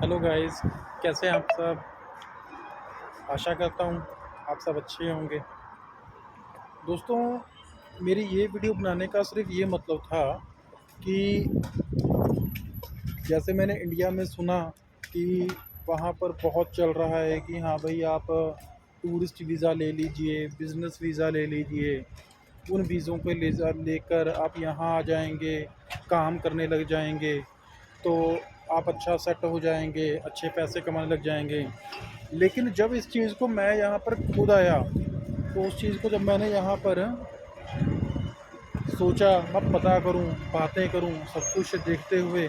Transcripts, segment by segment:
Hello guys, कैसे हैं आप सब। आशा करता हूँ आप सब अच्छे होंगे। दोस्तों, मेरी ये वीडियो बनाने का सिर्फ ये मतलब था कि जैसे मैंने इंडिया में सुना कि वहाँ पर बहुत चल रहा है कि हाँ भाई, आप टूरिस्ट वीज़ा ले लीजिए, बिज़नेस वीज़ा ले लीजिए। उन वीज़ों को लेकर आप यहाँ आ जाएंगे, काम करने लग जाएंगे, तो आप अच्छा सेट हो जाएंगे, अच्छे पैसे कमाने लग जाएंगे। लेकिन जब इस चीज़ को मैं यहाँ पर खुद आया, तो उस चीज़ को जब मैंने यहाँ पर सोचा, मैं पता करूँ, बातें करूँ, सब कुछ देखते हुए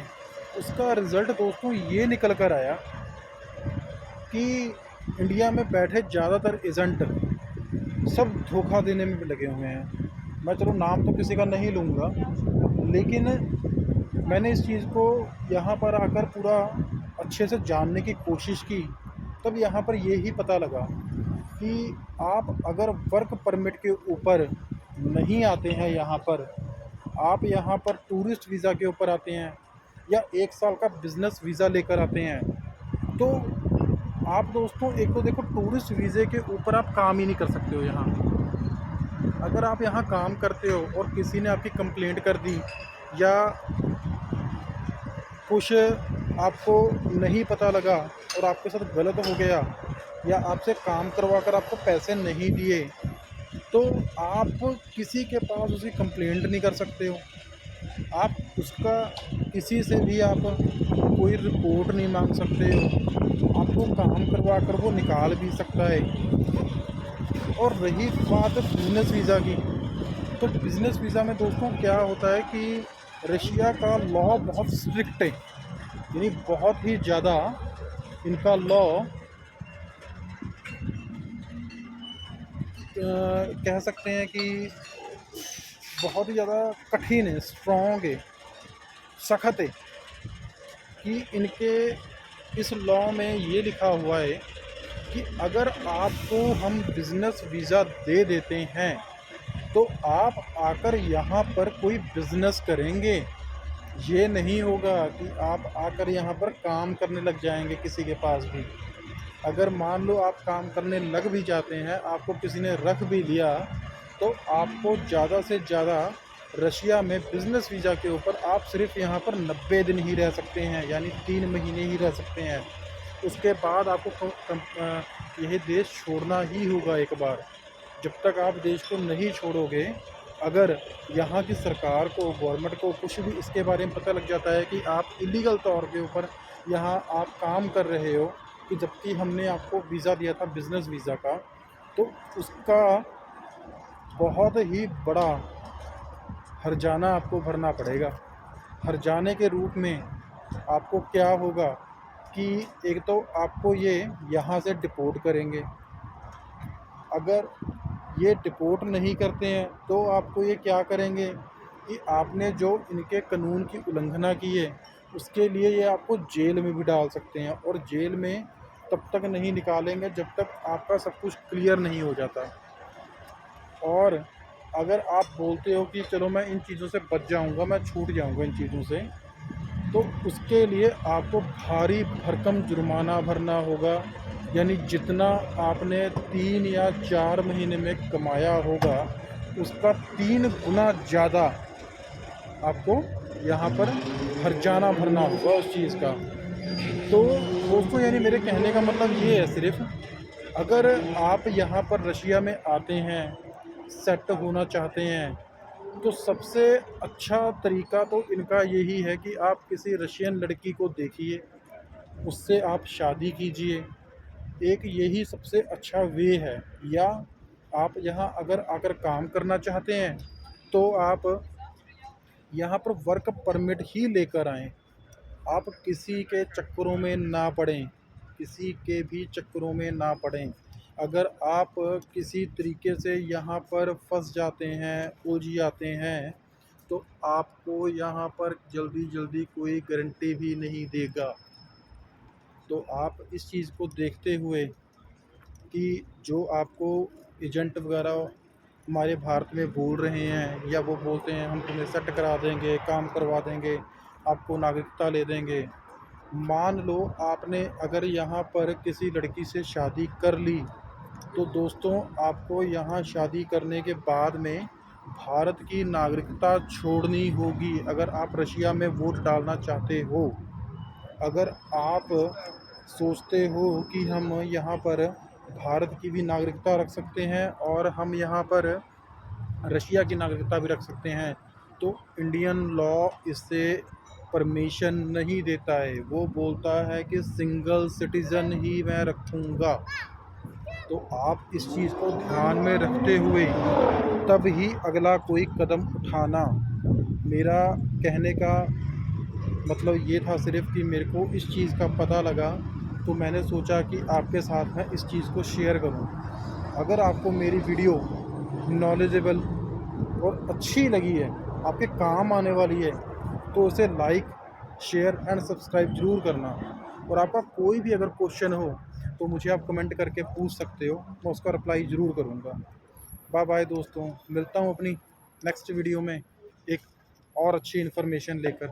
उसका रिज़ल्ट दोस्तों ये निकल कर आया कि इंडिया में बैठे ज़्यादातर एजेंट सब धोखा देने में लगे हुए हैं। मैं चलो नाम तो किसी का नहीं लूँगा, लेकिन मैंने इस चीज़ को यहाँ पर आकर पूरा अच्छे से जानने की कोशिश की। तब यहाँ पर ये ही पता लगा कि आप अगर वर्क परमिट के ऊपर नहीं आते हैं यहाँ पर, आप यहाँ पर टूरिस्ट वीज़ा के ऊपर आते हैं या 1 साल का बिज़नेस वीज़ा लेकर आते हैं, तो आप दोस्तों एक तो देखो, टूरिस्ट वीज़े के ऊपर आप काम ही नहीं कर सकते हो यहाँ। अगर आप यहाँ काम करते हो और किसी ने आपकी कंप्लेंट कर दी या कुछ आपको नहीं पता लगा और आपके साथ गलत हो गया या आपसे काम करवा कर आपको पैसे नहीं दिए, तो आप किसी के पास उसकी कंप्लेंट नहीं कर सकते हो। आप उसका किसी से भी आप कोई रिपोर्ट नहीं मांग सकते हो। आपको काम करवा कर वो निकाल भी सकता है। और रही बात बिज़नेस वीज़ा की, तो बिज़नेस वीज़ा में दोस्तों क्या होता है कि रशिया का लॉ बहुत स्ट्रिक्ट है, यानी बहुत ही ज़्यादा इनका लॉ कह सकते हैं कि बहुत ही ज़्यादा कठिन है, स्ट्रॉन्ग है, सख्त है। कि इनके इस लॉ में ये लिखा हुआ है कि अगर आपको हम बिज़नेस वीज़ा दे देते हैं तो आप आकर यहाँ पर कोई बिज़नेस करेंगे। ये नहीं होगा कि आप आकर यहाँ पर काम करने लग जाएंगे किसी के पास भी। अगर मान लो आप काम करने लग भी जाते हैं, आपको किसी ने रख भी लिया, तो आपको ज़्यादा से ज़्यादा रशिया में बिज़नेस वीज़ा के ऊपर आप सिर्फ यहाँ पर 90 दिन ही रह सकते हैं, यानी 3 महीने ही रह सकते हैं। उसके बाद आपको यह देश छोड़ना ही होगा एक बार। जब तक आप देश को नहीं छोड़ोगे, अगर यहाँ की सरकार को, गवर्नमेंट को कुछ भी इसके बारे में पता लग जाता है कि आप इलीगल तौर के ऊपर यहाँ आप काम कर रहे हो, कि जबकि हमने आपको वीज़ा दिया था बिज़नेस वीज़ा का, तो उसका बहुत ही बड़ा हर्जाना आपको भरना पड़ेगा। हर्जाने के रूप में आपको क्या होगा कि एक तो आपको ये यहाँ से डिपोर्ट करेंगे। अगर ये डिपोर्ट नहीं करते हैं तो आपको ये क्या करेंगे कि आपने जो इनके कानून की उल्लंघना की है उसके लिए ये आपको जेल में भी डाल सकते हैं, और जेल में तब तक नहीं निकालेंगे जब तक आपका सब कुछ क्लियर नहीं हो जाता। और अगर आप बोलते हो कि चलो मैं इन चीज़ों से बच जाऊंगा, मैं छूट जाऊंगा इन चीज़ों से, तो उसके लिए आपको भारी भरकम जुर्माना भरना होगा। यानी जितना आपने 3 या 4 महीने में कमाया होगा उसका 3 गुना ज़्यादा आपको यहाँ पर हर्जाना भरना होगा उस चीज़ का। तो दोस्तों, यानी मेरे कहने का मतलब ये है सिर्फ, अगर आप यहाँ पर रशिया में आते हैं, सेट होना चाहते हैं, तो सबसे अच्छा तरीका तो इनका यही है कि आप किसी रशियन लड़की को देखिए, उससे आप शादी कीजिए। एक यही सबसे अच्छा वे है। या आप यहाँ अगर आकर काम करना चाहते हैं तो आप यहाँ पर वर्क परमिट ही लेकर आएँ। आप किसी के चक्करों में ना पड़ें, किसी के भी चक्करों में ना पड़ें। अगर आप किसी तरीके से यहाँ पर फंस जाते हैं, उलझ जाते हैं, तो आपको यहाँ पर जल्दी जल्दी कोई गारंटी भी नहीं देगा। तो आप इस चीज़ को देखते हुए कि जो आपको एजेंट वगैरह हमारे भारत में बोल रहे हैं, या वो बोलते हैं हम तुम्हें सेट करा देंगे, काम करवा देंगे, आपको नागरिकता ले देंगे, मान लो आपने अगर यहाँ पर किसी लड़की से शादी कर ली, तो दोस्तों आपको यहाँ शादी करने के बाद में भारत की नागरिकता छोड़नी होगी अगर आप रशिया में वोट डालना चाहते हो। अगर आप सोचते हो कि हम यहाँ पर भारत की भी नागरिकता रख सकते हैं और हम यहाँ पर रशिया की नागरिकता भी रख सकते हैं, तो इंडियन लॉ इससे परमिशन नहीं देता है। वो बोलता है कि सिंगल सिटीज़न ही मैं रखूँगा। तो आप इस चीज़ को ध्यान में रखते हुए तब ही अगला कोई कदम उठाना। मेरा कहने का मतलब ये था सिर्फ़ कि मेरे को इस चीज़ का पता लगा, तो मैंने सोचा कि आपके साथ मैं इस चीज़ को शेयर करूं। अगर आपको मेरी वीडियो नॉलेजेबल और अच्छी लगी है, आपके काम आने वाली है, तो उसे लाइक, शेयर एंड सब्सक्राइब ज़रूर करना। और आपका कोई भी अगर क्वेश्चन हो तो मुझे आप कमेंट करके पूछ सकते हो, मैं उसका रिप्लाई ज़रूर करूँगा। बाय बाय दोस्तों, मिलता हूँ अपनी नेक्स्ट वीडियो में एक और अच्छी इन्फॉर्मेशन लेकर।